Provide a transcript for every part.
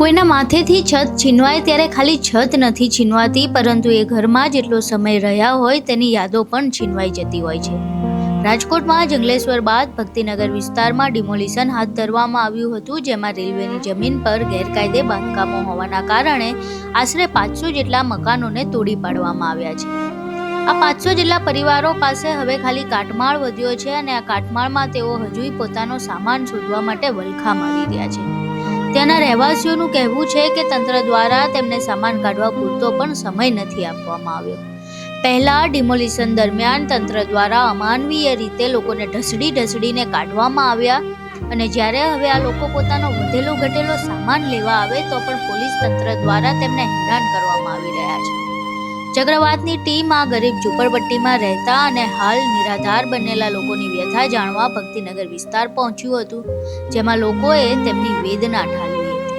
કોઈના માથેથી છત છીનવાય ત્યારે ખાલી છત નથી છીનવાતી, પરંતુ એ ઘરમાં જેટલો સમય રહ્યા હોય તેની યાદો પણ છીનવાઈ જતી હોય છે। રાજકોટમાં જંગલેશ્વર બાદ ભક્તિનગર વિસ્તારમાં ડિમોલિશન હાથ ધરવામાં આવ્યું હતું, જેમાં રેલવેની જમીન પર ગેરકાયદે બાંધકામો હોવાના કારણે આશરે 500 જેટલા મકાનોને તોડી પાડવામાં આવ્યા છે। આ 500 જેટલા પરિવારો પાસે હવે ખાલી કાટમાળ વધ્યો છે અને આ કાટમાળમાં તેઓ હજુય પોતાનો સામાન શોધવા માટે વલખા મારી રહ્યા છે। ત્યાંના રહેવાસીઓનું કહેવું છે કે તંત્ર દ્વારા તેમને સામાન કાઢવા પૂરતો પણ સમય નથી આપવામાં આવ્યો। પહેલા ડિમોલિશન દરમિયાન તંત્ર દ્વારા અમાનવીય રીતે લોકોને ઢસડીને કાઢવામાં આવ્યા અને જ્યારે હવે આ લોકો પોતાનો વધેલો ઘટેલો સામાન લેવા આવે તો પણ પોલીસ તંત્ર દ્વારા તેમને હેરાન કરવામાં આવી રહ્યા છે। ચક્રવાતની ટીમ આ ગરીબ ઝૂંપડપટ્ટીમાં રહેતા અને હાલ નિરાધાર બનેલા લોકોની વ્યથા જાણવા ભક્તિનગર વિસ્તાર પહોંચ્યું હતું, જેમાં લોકોએ તેમની વેદના ઠાલવી હતી।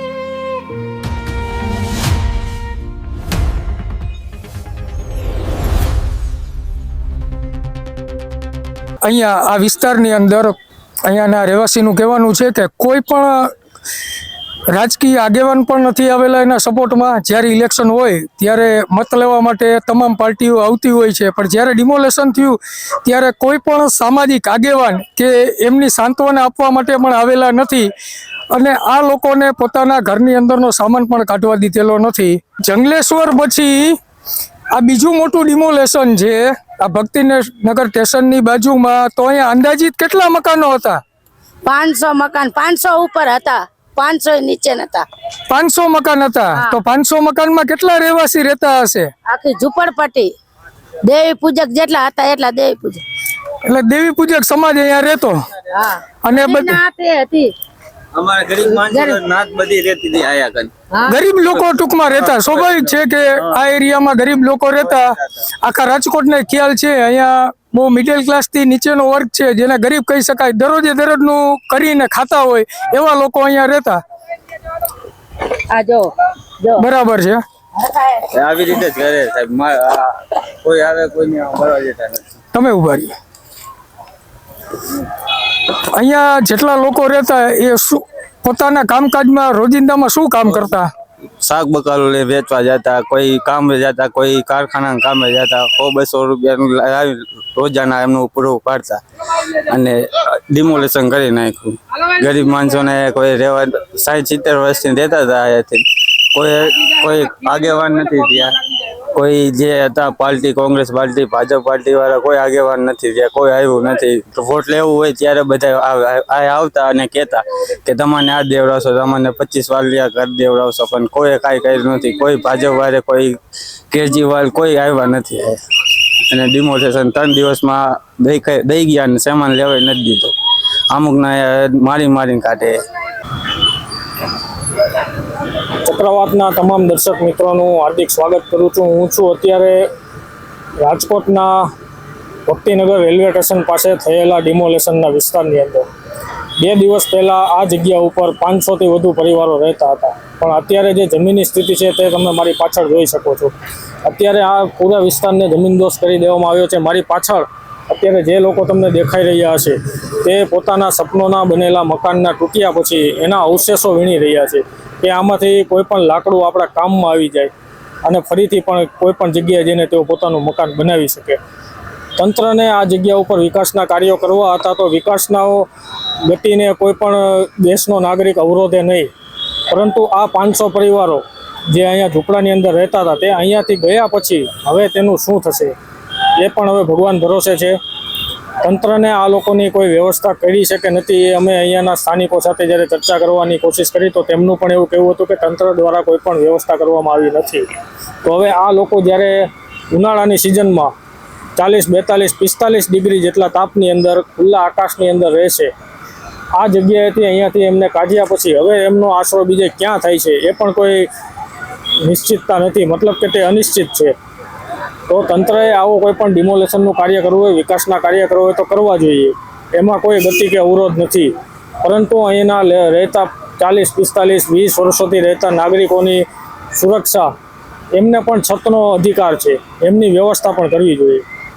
અહીંયા આ વિસ્તારની અંદર અહીંયાના રહેવાસીનું કહેવાનું છે કે કોઈ પણ રાજકીય આગેવાન પણ નથી આવેલા એના સપોર્ટમાં। જ્યારે ઇલેક્શન હોય ત્યારે મત લેવા માટે તમામ પાર્ટીઓ આવતી હોય છે, પણ જ્યારે ડિમોલેશન થયું ત્યારે કોઈ પણ સામાજિક આગેવાન કે એમની સાંત્વના આપવા માટે પણ આવેલા નથી અને આ લોકોને પોતાના ઘરની અંદરનો સામાન પણ કાઢવા દીધેલો નથી। જંગલેશ્વર પછી આ બીજું મોટું ડિમોલેશન છે આ ભક્તિનગર સ્ટેશનની બાજુમાં। તો અહીંયા અંદાજિત કેટલા મકાનો હતા? 500 મકાન, 500 ઉપર હતા, 500 નીચે નતા। 500 મકાન હતા। તો 500 મકાનમાં કેટલા રહેવાસી રહેતા હશે? આખી ઝૂંપડપટ્ટી દેવી પૂજક જેટલા હતા એટલા દેવી પૂજક, એટલે દેવી પૂજક સમાજ અહીંયા રહેતો। હા, અને હતી અમારા ગરીબ માણસો નાત બધી રહેતી હતી આયા કન। ગરીબ લોકો ટૂંકમાં રહેતા। સ્વાભાવિક છે કે આ એરિયામાં ગરીબ લોકો રહેતા। આખા રાજકોટને ખ્યાલ છે અહીંયા બહુ મિડલ ક્લાસથી નીચેનો વર્ગ છે જેને ગરીબ કહી શકાય, દરરોજનું કરીને ખાતા હોય એવા લોકો અહીંયા રહેતા। આ જો બરાબર છે, આવી રીતે જ કરે સાહેબ। કોઈ આવે કોઈને મળવા દેતા નથી। તમે ઉભા રહીએ। અહીંયા જેટલા લોકો રહેતા એ શું પોતાના કામકાજમાં રોજિંદામાં શું કામ કરતા? શાક બકાલો લે વેચવા જતા, કોઈ કામે જતા, કોઈ કારખાના કામે જતા। 100-200 રૂપિયાનું લાવી રોજાના એમનું પૂરું પાડતા અને ડિમોલેશન કરી નાખ્યું। ગરીબ માણસોને કોઈ રહેવા 60-70 વર્ષથી રહેતા હતા અહીંયાથી। કોઈ આગેવાન નથી ત્યાં, કોઈ જે હતા party, Congress party, Bhajpa party વાળા કોઈ આગેવાન નથી ત્યાં, કોઈ આવ્યું નથી। વોટ લેવું હોય ત્યારે બધા આવતા અને કહેતા કે તમને આ દેવડાવશો, તમને 25 વાલિયા ઘર દેવડાવશો, પણ કોઈ કાંઈ કર્યું નથી। કોઈ ભાજપ વાળે, કોઈ કેજરીવાલ કોઈ આવ્યા નથી અને ડિમોલેશન 3 દિવસમાં દઈ ગયા અને સામાન લેવાય નથી દીધો। અમુકના મારીને કાઢે। ચક્રવાતના તમામ દર્શક મિત્રોનું હાર્દિક સ્વાગત કરું છું। હું છું અત્યારે રાજકોટના ભક્તિનગર રેલવે સ્ટેશન પાસે થયેલા ડિમોલેશનના વિસ્તારની અંદર। 2 દિવસ પહેલાં આ જગ્યા ઉપર 500થી વધુ પરિવારો રહેતા હતા, પણ અત્યારે જે જમીનની સ્થિતિ છે તે તમે મારી પાછળ જોઈ શકો છો। અત્યારે આ પૂરા વિસ્તારને જમીનદોસ્ત કરી દેવામાં આવ્યો છે। મારી પાછળ અત્યારે જે લોકો તમને દેખાઈ રહ્યા છે તે પોતાના સપનોના બનેલા મકાનના તૂટ્યા પછી એના અવશેષો વીણી રહ્યા છે કે આમાંથી કોઈ પણ લાકડું આપણા કામમાં આવી જાય અને ફરીથી પણ કોઈ પણ જગ્યાએ જઈને તેઓ પોતાનું મકાન બનાવી શકે। તંત્રને આ જગ્યા ઉપર વિકાસના કાર્યો કરવા હતા તો વિકાસના ગતિને કોઈ પણ દેશનો નાગરિક અવરોધે નહીં, પરંતુ આ 500 પરિવારો જે અહીંયા ઝૂંપડાની અંદર રહેતા હતા તે અહીંયાથી ગયા પછી હવે તેનું શું થશે એ પણ હવે ભગવાન ભરોસે છે। તંત્રને આ લોકોની કોઈ વ્યવસ્થા કરી છે કે નથી એ અમે અહીંયાના સ્થાનિકો સાથે જ્યારે ચર્ચા કરવાની કોશિશ કરી તો તેમનું પણ એવું કહેવું હતું કે તંત્ર દ્વારા કોઈ પણ વ્યવસ્થા કરવામાં આવી નથી। તો હવે આ લોકો જ્યારે ઉનાળાની સિઝનમાં 40, 42, 45 ડિગ્રી જેટલા તાપની અંદર ખુલ્લા આકાશની અંદર રહેશે, આ જગ્યાએથી અહીંયાથી એમને કાઢ્યા પછી હવે એમનો આશરો બીજે ક્યાં થાય છે એ પણ કોઈ નિશ્ચિતતા નથી, મતલબ કે તે અનિશ્ચિત છે। તો તંત્રએ આવો કોઈ પણ ડિમોલેશનનું કાર્ય કરવું હોય, વિકાસના કાર્ય કરવું હોય તો કરવા જોઈએ, એમાં કોઈ ગતિ કે અવરોધ નથી। પરંતુ અહીંના રહેતા 40, 45, 20 વર્ષોથી રહેતા નાગરિકોની સુરક્ષા, એમને પણ છતનો અધિકાર છે, એમની વ્યવસ્થા પણ કરવી જોઈએ।